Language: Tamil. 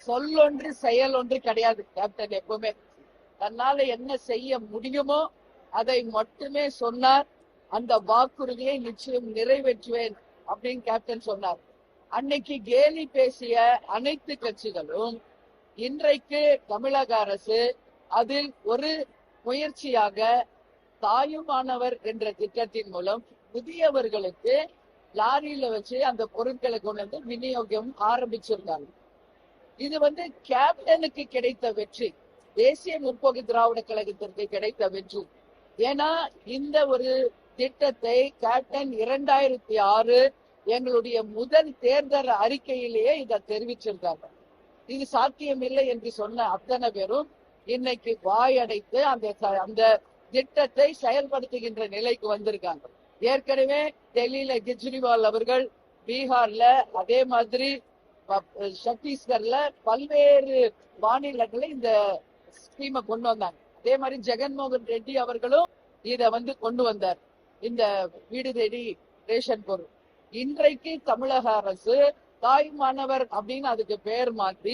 சொல்லொன்று செயல் ஒன்று கிடையாது. கேப்டன் எப்பவுமே தன்னால என்ன செய்ய முடியுமோ அதை மட்டுமே சொன்னார். அந்த வாக்குறுதியை நிச்சயம் நிறைவேற்றுவேன் அப்படின்னு கேப்டன் சொன்னார். அன்னைக்கு கேலி பேசிய அனைத்து கட்சிகளும் இன்றைக்கு தமிழக அரசு அதில் ஒரு முயற்சியாக தாயுமானவர் என்ற திட்டத்தின் மூலம் முதியவர்களுக்கு லாரியில வச்சு அந்த பொருட்களை கொண்டு வந்து விநியோகம் ஆரம்பிச்சிருந்தாங்க. இது கேப்டனுக்கு கிடைத்த வெற்றி, தேசிய முற்போக்கு திராவிட கழகத்திற்கு கிடைத்த வெற்றி. ஏன்னா இந்த ஒரு திட்டத்தை கேப்டன் 2006 எங்களுடைய முதல் தேர்தல் அறிக்கையிலேயே இதை தெரிவிச்சிருக்காங்க. இது சாத்தியமில்லை என்று சொன்ன அத்தனை பேரும் இன்னைக்கு வாயடைத்து அந்த திட்டத்தை செயல்படுத்துகின்ற நிலைக்கு வந்திருக்காங்க. ஏற்கனவே டெல்லியில கெஜ்ரிவால் அவர்கள், பீகார்ல, அதே மாதிரி சத்தீஸ்கர்ல பல்வேறு மாநிலங்களில் இந்த ஸ்கீமை கொண்டு வந்தாங்க. அதே மாதிரி ஜெகன்மோகன் ரெட்டி அவர்களும் இத கொண்டு வந்தார், இந்த வீடு தேடி ரேஷன் பொருள். இன்றைக்கு தமிழக அரசு தாய்மானவர் அப்படின்னு அதுக்கு பெயர் மாற்றி